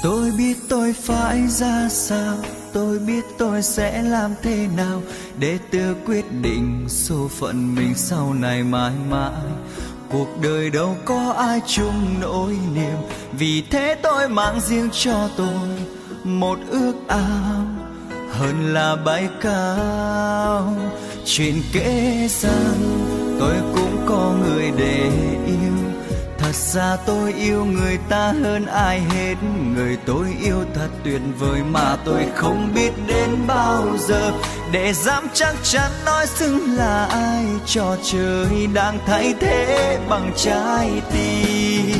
Tôi biết tôi phải ra sao, tôi biết tôi sẽ làm thế nào để tự quyết định số phận mình sau này mãi mãi. Cuộc đời đâu có ai chung nỗi niềm, vì thế tôi mang riêng cho tôi một ước ao hơn là bay cao. Chuyện kể rằng tôi cũng có người để yêu, thật ra tôi yêu người ta hơn ai hết. Người tôi yêu thật tuyệt vời mà tôi không biết đến bao giờ để dám chắc chắn nói xứng là ai. Cho trời đang thay thế bằng trái tim.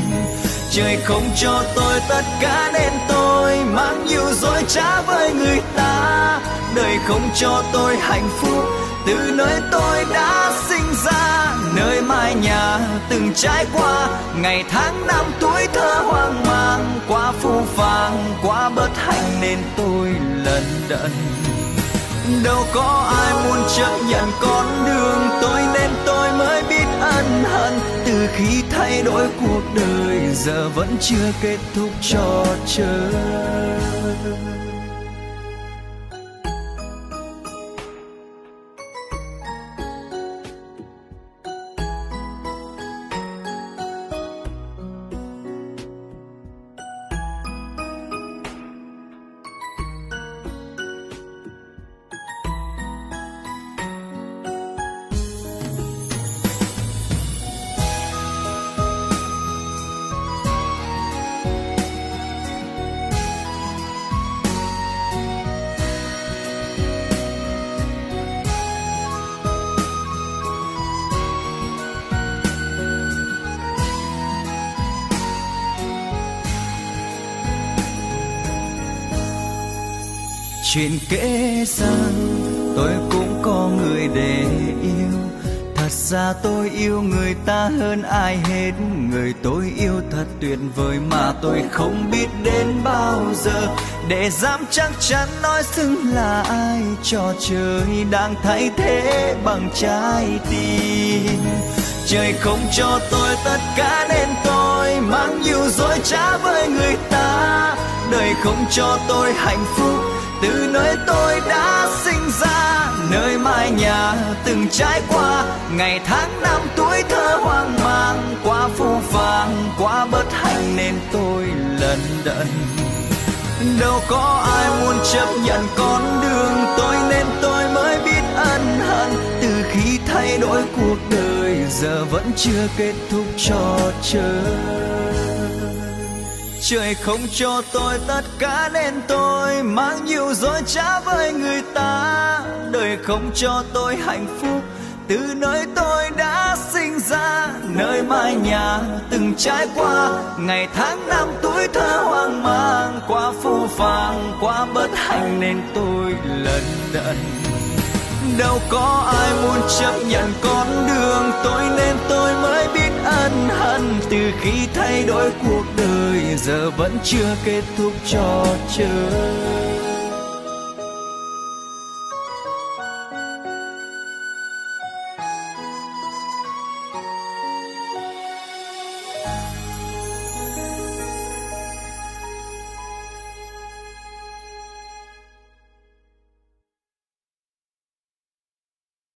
Trời không cho tôi tất cả nên tôi mang nhiều dối trá với người ta. Đời không cho tôi hạnh phúc từ nơi tôi đã sinh ra, nơi mái nhà từng trải qua ngày tháng năm tuổi thơ hoang mang. Quá phũ phàng, quá bất hạnh nên tôi lận đận. Đâu có ai muốn chấp nhận con đường tôi nên tôi mới biết ân hận. Từ khi thay đổi cuộc đời giờ vẫn chưa kết thúc trò chơi. Chuyện kể rằng tôi cũng có người để yêu, thật ra tôi yêu người ta hơn ai hết. Người tôi yêu thật tuyệt vời mà tôi không biết đến bao giờ để dám chắc chắn nói xứng là ai. Cho trời đang thay thế bằng trái tim. Trời không cho tôi tất cả nên tôi mang nhiều dối trá với người ta. Đời không cho tôi hạnh phúc từ nơi tôi đã sinh ra, nơi mái nhà từng trải qua ngày tháng năm tuổi thơ hoang mang. Quá phũ phàng, quá bất hạnh nên tôi lận đận. Đâu có ai muốn chấp nhận con đường tôi nên tôi mới biết ân hận. Từ khi thay đổi cuộc đời giờ vẫn chưa kết thúc trò chơi. Trời không cho tôi tất cả nên tôi mang nhiều dối trá với người ta. Đời không cho tôi hạnh phúc từ nơi tôi đã sinh ra, nơi mái nhà từng trải qua ngày tháng năm tuổi thơ hoang mang. Quá phũ phàng, quá bất hạnh nên tôi lận đận. Đâu có ai muốn chấp nhận con đường tôi nên tôi mới biết ân hận. Từ khi thay đổi cuộc đời giờ vẫn chưa kết thúc trò chơi.